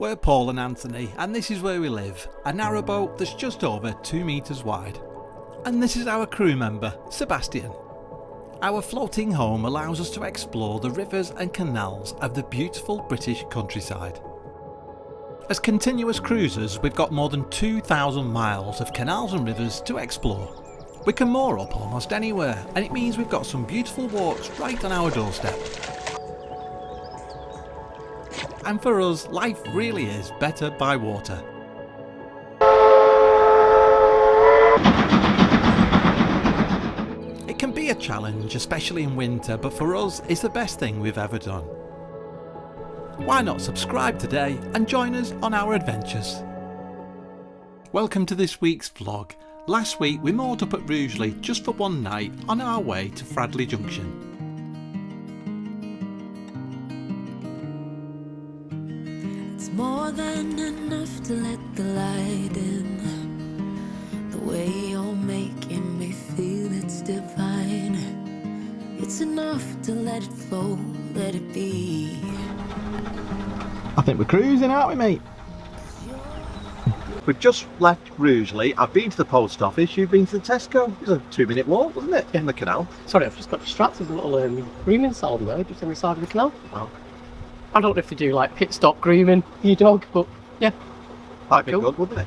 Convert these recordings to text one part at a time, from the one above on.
We're Paul and Anthony, and this is where we live, a narrowboat that's just over 2 metres wide. And this is our crew member, Sebastian. Our floating home allows us to explore the rivers and canals of the beautiful British countryside. As continuous cruisers, we've got more than 2,000 miles of canals and rivers to explore. We can moor up almost anywhere, and it means we've got some beautiful walks right on our doorstep. And for us, life really is better by water. It can be a challenge, especially in winter, but for us, it's the best thing we've ever done. Why not subscribe today and join us on our adventures? Welcome to this week's vlog. Last week we moored up at Rugeley just for one night on our way to Fradley Junction. It's more than enough to let the light in. The way you're making me feel it's divine. It's enough to let it flow, let it be. I think we're cruising, aren't we, mate? We've just left Rugeley. I've been to the post office. You've been to the Tesco. It was a 2-minute walk, wasn't it? In the canal. Sorry, I've just got distracted with a little grooming salon there, just on the side of the canal. Oh. I don't know if they do like pit stop grooming for your dog, but yeah. That'd be Cool. good, wouldn't it?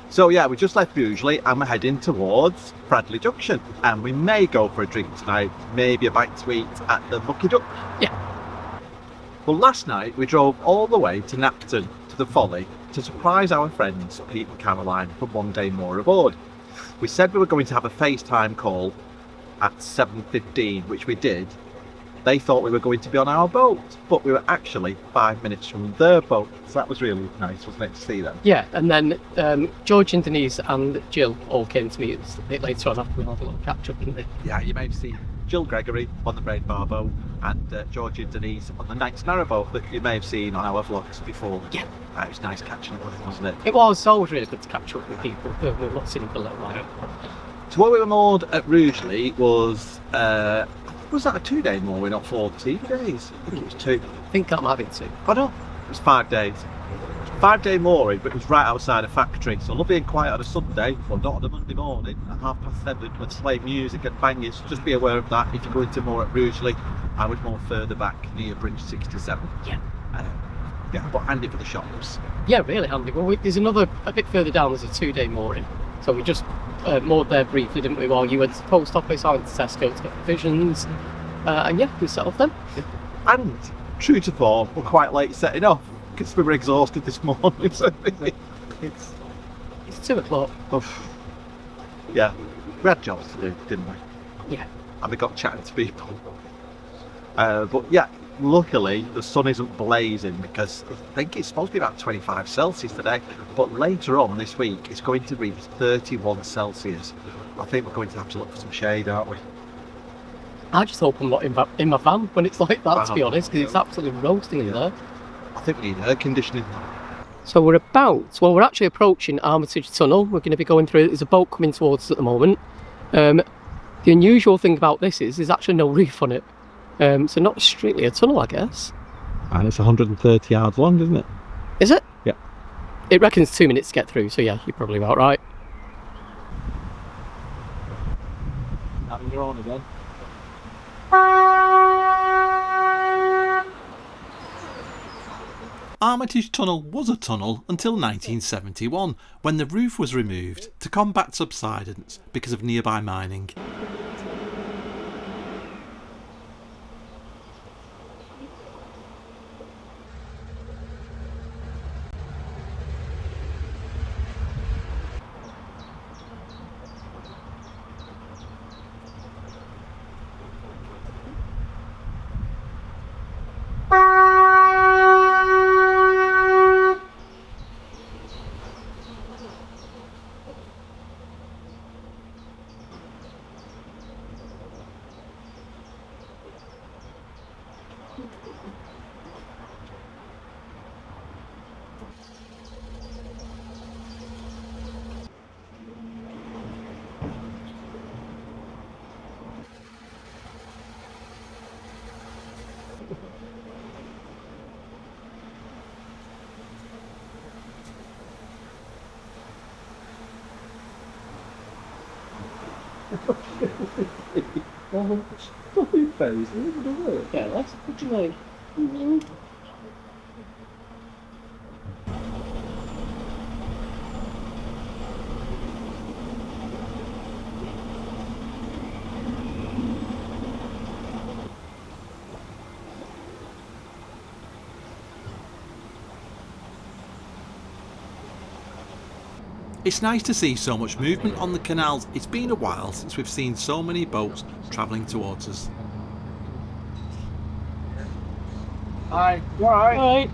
So yeah, we just left Rugeley and we're heading towards Fradley Junction. And we may go for a drink tonight, maybe a bite to eat at the Mucky Duck. Yeah. Well, last night we drove all the way to Napton, to the Folly, to surprise our friends Pete and Caroline from One Day More Aboard. We said we were going to have a FaceTime call at 7:15, which we did. They thought we were going to be on our boat, but we were actually 5 minutes from their boat. So that was really nice, wasn't it, to see them? Yeah, and then George and Denise and Jill all came to meet us a bit later on after we had a little catch up, didn't they? Yeah, you may have seen Jill Gregory on the Brain Bar boat and George and Denise on the Knight's Narrowboat that you may have seen on our vlogs before. Yeah. It was nice catching up with them, wasn't it? It was always really good to catch up with people who we've not seen for a little while. So what we were moored at Rugeley was that a 2-day mooring or 14 days? I think it was 2. I think that might be too. Oh no, it was 5 days. 5-day mooring, but it was right outside a factory, so lovely and quiet on a Sunday, well not on a Monday morning at 7:30 with slave music and bangers. So just be aware of that if you're going to moor at Rugeley. I would moor further back near Bridge 67. Yeah. Yeah, but handy for the shops. Yeah, really handy. Well, there's another, a bit further down, there's a 2-day mooring. So we just moored there briefly, didn't we, while you went to the post office, I went to Tesco to get provisions. And yeah, we set off then. And true to form, we're quite late setting off because we were exhausted this morning. So It's 2 o'clock. Yeah, we had jobs to do, didn't we? Yeah. And we got chatting to people. But yeah, luckily the sun isn't blazing because I think it's supposed to be about 25 Celsius today. But later on this week, it's going to reach 31 Celsius. I think we're going to have to look for some shade, aren't we? I just hope I'm not in my van when it's like that, to be honest, because it's absolutely roasting in there. I think we need air conditioning. So we're we're actually approaching Armitage Tunnel. We're going to be going through, there's a boat coming towards us at the moment. The unusual thing about this is there's actually no reef on it. So not strictly a tunnel, I guess. And it's 130 yards long, isn't it? Is it? Yeah. It reckons 2 minutes to get through, so yeah, you're probably about right. Now you're on again. Armitage Tunnel was a tunnel until 1971, when the roof was removed to combat subsidence because of nearby mining. Fucking face, isn't it? Yeah, that's what you mean. It's nice to see so much movement on the canals. It's been a while since we've seen so many boats travelling towards us. Hi, you alright? Right.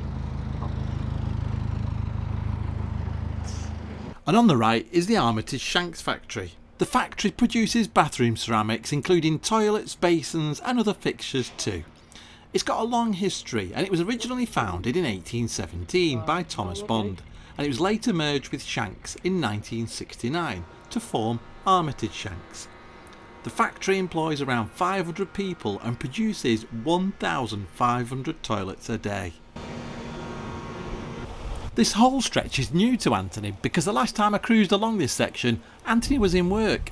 And on the right is the Armitage Shanks factory. The factory produces bathroom ceramics, including toilets, basins and other fixtures too. It's got a long history and it was originally founded in 1817 by Thomas Bond, and it was later merged with Shanks in 1969 to form Armitage Shanks. The factory employs around 500 people and produces 1,500 toilets a day. This whole stretch is new to Anthony because the last time I cruised along this section, Anthony was in work.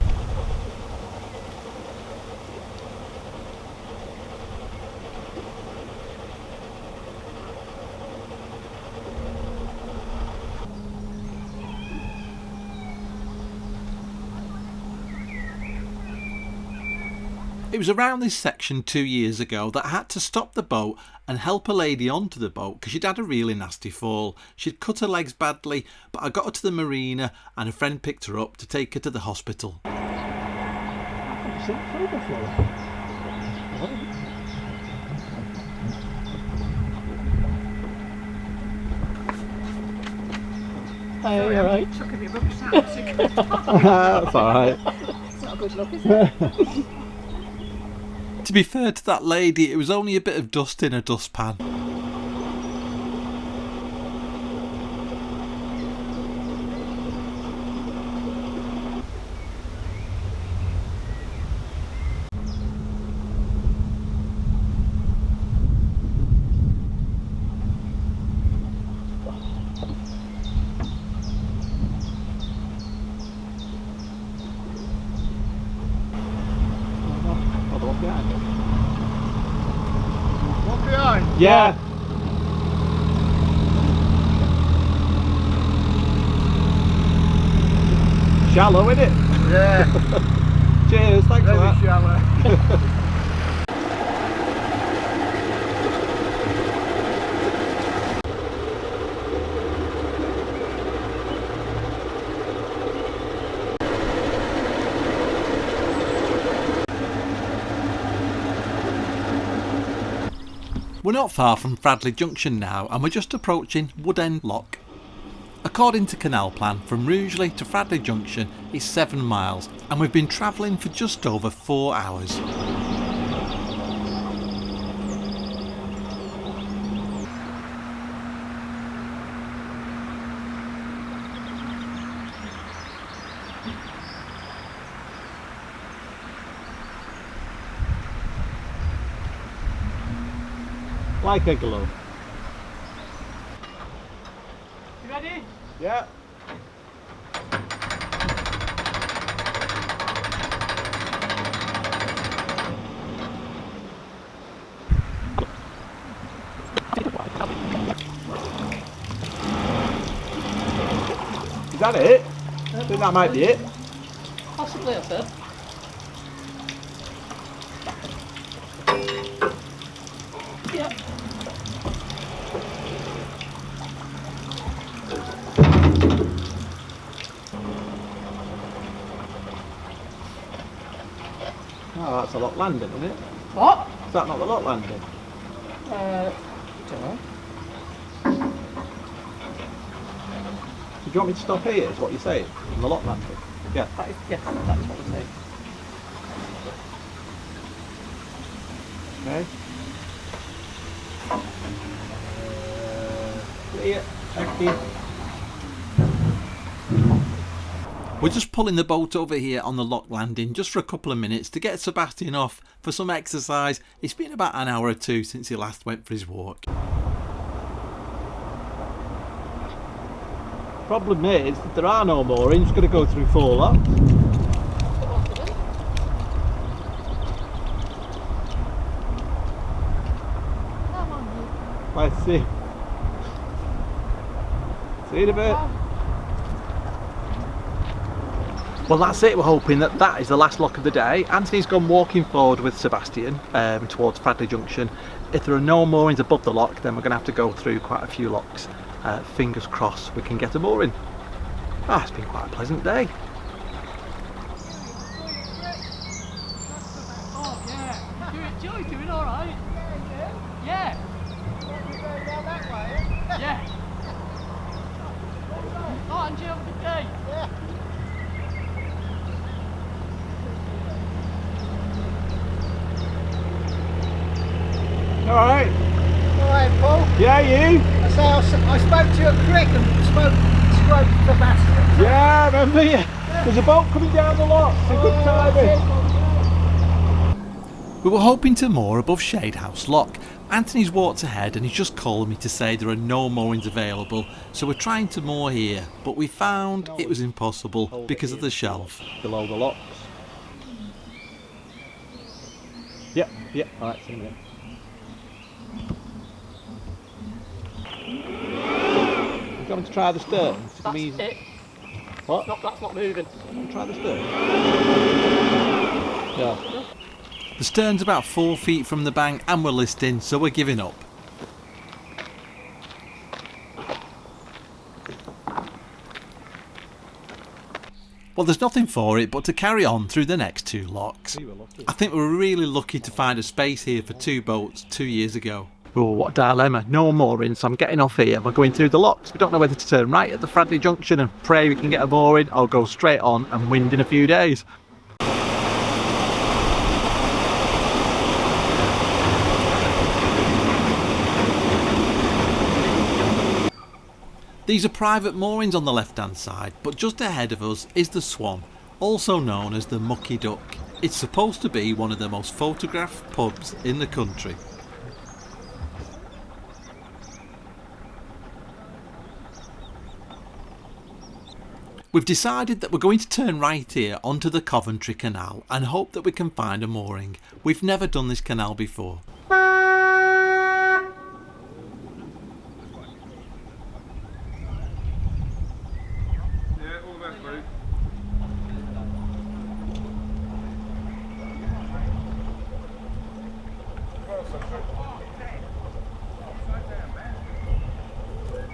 It was around this section 2 years ago that I had to stop the boat and help a lady onto the boat because she'd had a really nasty fall. She'd cut her legs badly, but I got her to the marina and a friend picked her up to take her to the hospital. Hey, you alright? That's alright. It's not a good look, is it? To be fair to that lady, it was only a bit of dust in a dustpan. Yeah. Shallow, isn't it? Yeah. Cheers, thanks for that. Shallow. We're not far from Fradley Junction now and we're just approaching Wood End Lock. According to Canal Plan, from Rugeley to Fradley Junction is 7 miles and we've been travelling for just over 4 hours. Like a glove. You ready? Yeah. Is that it? I think that might be it. Possibly, I said. Yep. Oh, that's a lock landing, isn't it? What? Is that not the lock landing? Don't know. Do you want me to stop here, is what you're saying? On the lock landing? Yeah. That is, yes, that's what I'm saying. Okay. Clear. Thank you. We're just pulling the boat over here on the lock landing just for a couple of minutes to get Sebastian off for some exercise. It's been about an hour or two since he last went for his walk. Problem is that there are no moorings. We're going to go through 4 locks. Let's see. See you in a bit. Well, that's it. We're hoping that that is the last lock of the day. Anthony's gone walking forward with Sebastian towards Fradley Junction. If there are no moorings above the lock, then we're going to have to go through quite a few locks. Fingers crossed we can get a mooring. It's been quite a pleasant day. Oh yeah, Joey's doing all right. Yeah. Yeah. Oh, and you have a good day. Yeah. Alright. Alright, Paul. Yeah, you? I spoke to you at Crick and spoke to Sebastian. Yeah, I remember you. There's a boat coming down the lock. It's a good timing. We were hoping to moor above Shade House Lock. Anthony's walked ahead and he's just called me to say there are no moorings available, so we're trying to moor here, but we found it was impossible because of the shelf below the locks. Yep, alright, see you in a minute. You want me to try the sterns? That's it. What? That's not moving. Try the stern. Yeah. The stern's about 4 feet from the bank and we're listing, so we're giving up. Well, there's nothing for it but to carry on through the next 2 locks. I think we were really lucky to find a space here for 2 boats 2 years ago. Oh, what a dilemma. No mooring, so I'm getting off here. We're going through the locks. We don't know whether to turn right at the Fradley Junction and pray we can get a mooring, or go straight on and wind in a few days. These are private moorings on the left hand side, but just ahead of us is the Swan, also known as the Mucky Duck. It's supposed to be one of the most photographed pubs in the country. We've decided that we're going to turn right here onto the Coventry Canal and hope that we can find a mooring. We've never done this canal before.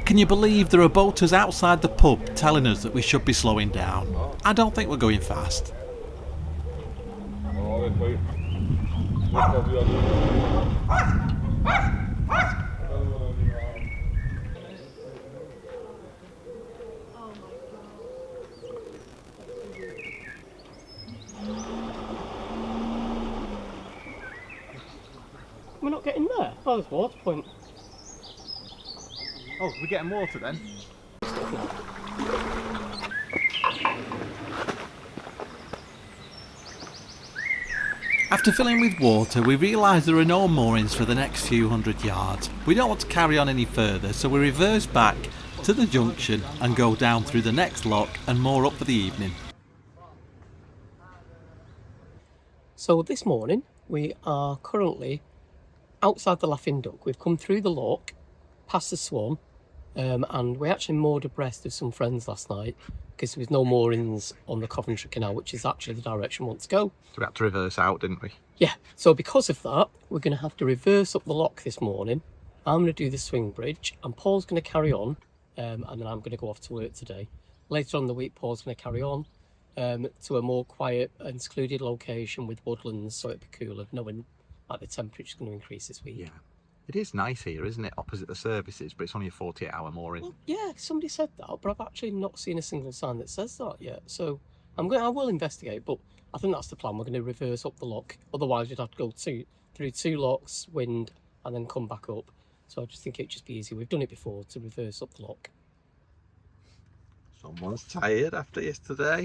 Can you believe there are boaters outside the pub telling us that we should be slowing down? I don't think we're going fast. We're not getting there. Oh, there's water point. Oh, we're getting water then? After filling with water, we realise there are no moorings for the next few 100 yards. We don't want to carry on any further, so we reverse back to the junction and go down through the next lock and moor up for the evening. So this morning we are currently outside the Laughing Duck. We've come through the lock, past the Swan, and we actually moored abreast of some friends last night because there was no moorings on the Coventry Canal, which is actually the direction we want to go. So we had to reverse out, didn't we? Yeah, so because of that, we're going to have to reverse up the lock this morning. I'm going to do the swing bridge, and Paul's going to carry on, and then I'm going to go off to work today. Later on in the week, Paul's going to carry on to a more quiet and secluded location with woodlands, so it'll be cooler, knowing that the temperature's going to increase this week. Yeah. It is nice here, isn't it? Opposite the services, but it's only a 48-hour mooring. Well, yeah, somebody said that, but I've actually not seen a single sign that says that yet. So I will investigate, but I think that's the plan. We're going to reverse up the lock. Otherwise, you'd have to go through 2 locks, wind, and then come back up. So I just think it'd just be easy. We've done it before to reverse up the lock. Someone's tired after yesterday.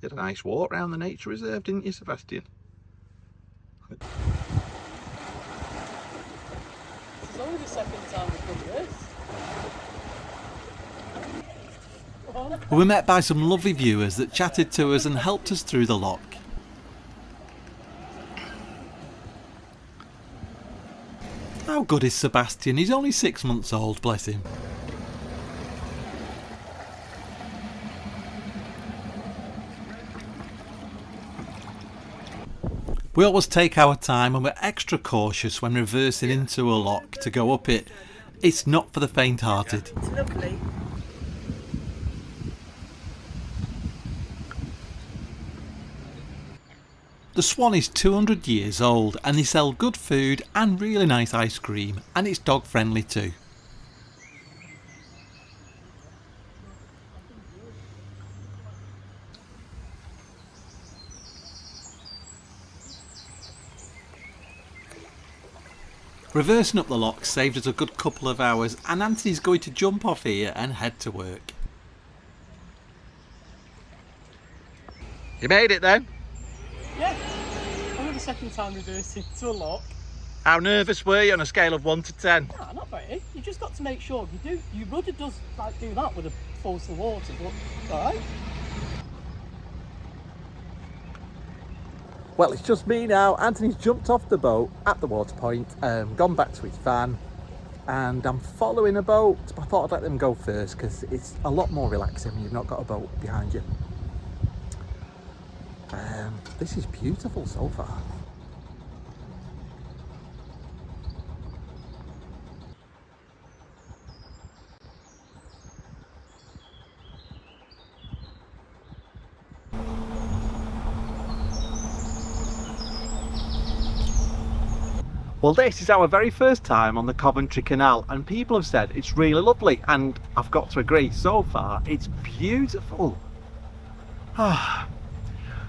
You had a nice walk around the nature reserve, didn't you, Sebastian? It's only the second time we've done this. We were met by some lovely viewers that chatted to us and helped us through the lock. How good is Sebastian? He's only 6 months old, bless him. We always take our time and we're extra cautious when reversing into a lock to go up it. It's not for the faint-hearted. It's lovely. The Swan is 200 years old and they sell good food and really nice ice cream, and it's dog friendly too. Reversing up the lock saved us a good couple of hours, and Anthony's going to jump off here and head to work. You made it then? Yeah, only the second time reversing to a lock. How nervous were you on a scale of 1 to 10? Nah, not very. You just got to make sure your rudder does like do that with a force of water, but alright. Well, it's just me now. Anthony's jumped off the boat at the water point, gone back to his van, and I'm following a boat. I thought I'd let them go first because it's a lot more relaxing when you've not got a boat behind you. This is beautiful so far. Well, this is our very first time on the Coventry Canal, and people have said it's really lovely, and I've got to agree, so far it's beautiful.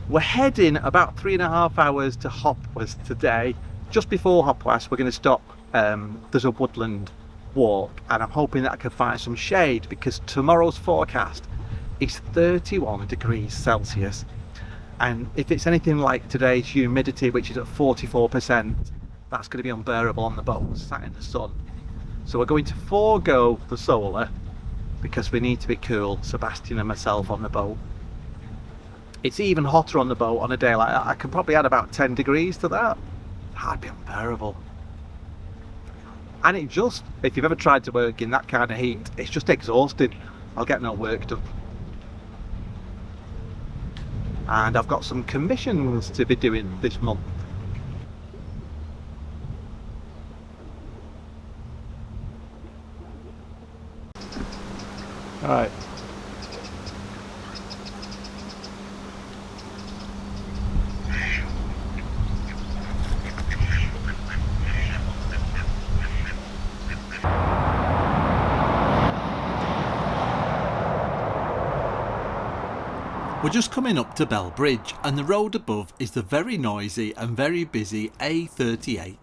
We're heading about 3.5 hours to Hopwas today. Just before Hopwas we're going to stop, there's a woodland walk, and I'm hoping that I can find some shade because tomorrow's forecast is 31 degrees Celsius, and if it's anything like today's humidity, which is at 44%, that's going to be unbearable on the boat, sat in the sun. So we're going to forego the solar because we need to be cool, Sebastian and myself on the boat. It's even hotter on the boat on a day like that. I can probably add about 10 degrees to that. That'd be unbearable. And it just, if you've ever tried to work in that kind of heat, it's just exhausting. I'll get no work done. And I've got some commissions to be doing this month. All right. We're just coming up to Bell Bridge, and the road above is the very noisy and very busy A38.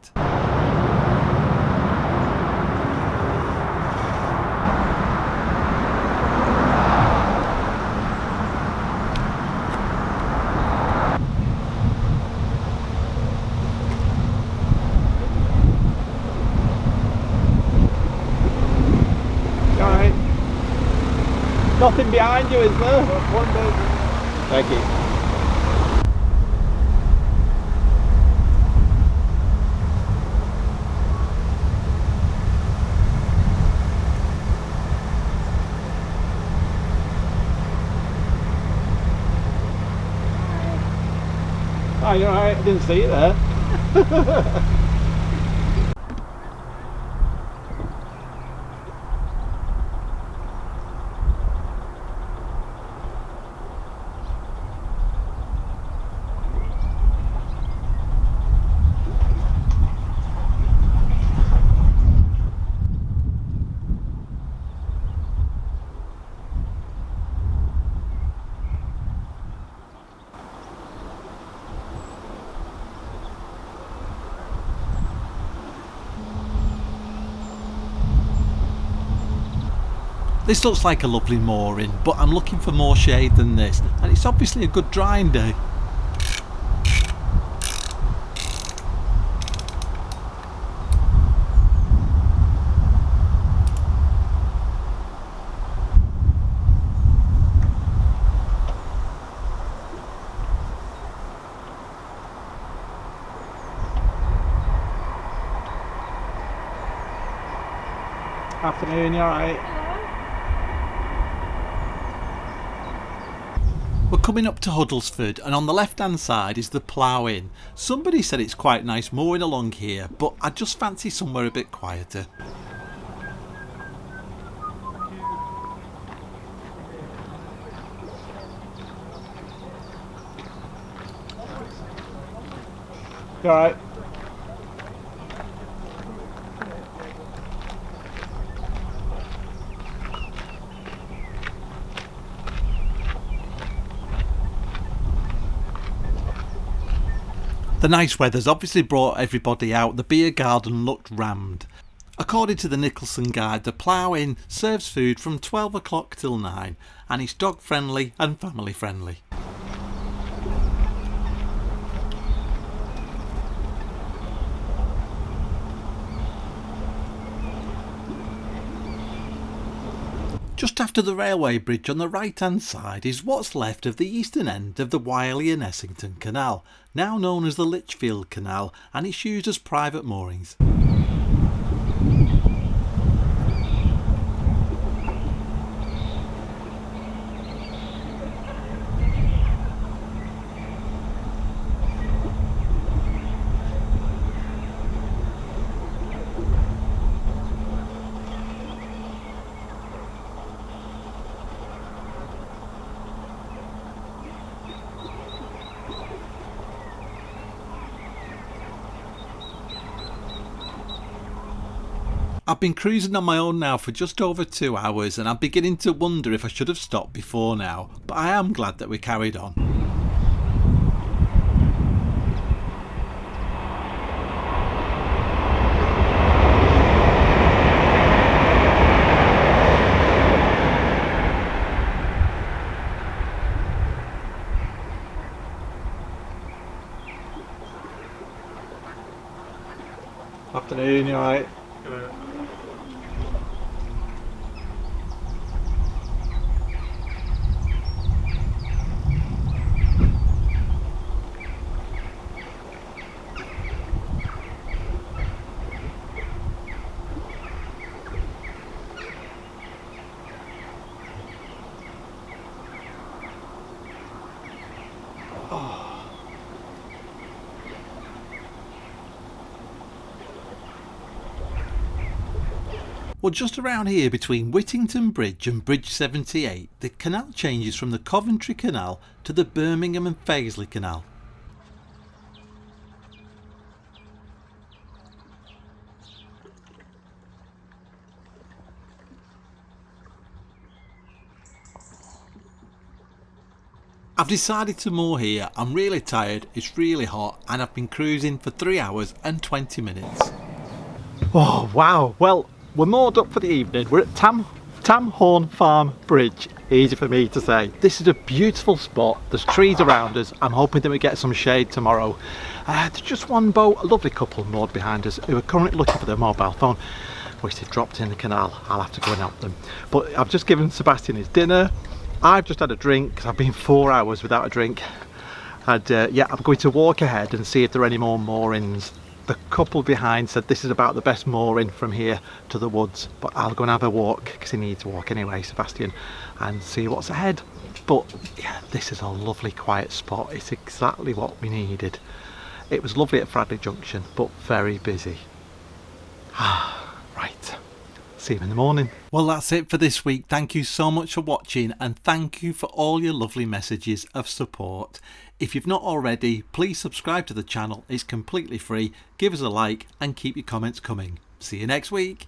Nothing behind you, is there? One day. Thank you. Oh, you're alright, I didn't see you there. This looks like a lovely mooring, but I'm looking for more shade than this, and it's obviously a good drying day. Afternoon, you alright? We're coming up to Huddlesford, and on the left hand side is the Plough Inn. Somebody said it's quite nice mooring along here, but I just fancy somewhere a bit quieter. You alright? The nice weather's obviously brought everybody out. The beer garden looked rammed. According to the Nicholson Guide, the Plough Inn serves food from 12 o'clock till 9 and it's dog friendly and family friendly. Just after the railway bridge on the right hand side is what's left of the eastern end of the Wiley and Essington Canal, now known as the Lichfield Canal, and it's used as private moorings. I've been cruising on my own now for just over 2 hours and I'm beginning to wonder if I should have stopped before now, but I am glad that we carried on. Afternoon, you alright? Well, just around here between Whittington Bridge and Bridge 78, the canal changes from the Coventry Canal to the Birmingham and Paisley Canal. I've decided to moor here. I'm really tired, it's really hot, and I've been cruising for 3 hours and 20 minutes. Oh wow, well we're moored up for the evening. We're at Tamhorn Farm Bridge, easy for me to say. This is a beautiful spot, there's trees around us. I'm hoping that we get some shade tomorrow. There's just one boat, a lovely couple moored behind us who are currently looking for their mobile phone, which they've dropped in the canal. I'll have to go and help them. But I've just given Sebastian his dinner. I've just had a drink because I've been 4 hours without a drink. And yeah, I'm going to walk ahead and see if there are any more moorings. The couple behind said this is about the best mooring from here to the woods, but I'll go and have a walk because he needs to walk anyway, Sebastian, and see what's ahead. But yeah, this is a lovely quiet spot. It's exactly what we needed. It was lovely at Fradley Junction, but very busy. Right, see you in the morning. Well, that's it for this week. Thank you so much for watching and thank you for all your lovely messages of support. If you've not already, please subscribe to the channel. It's completely free. Give us a like and keep your comments coming. See you next week.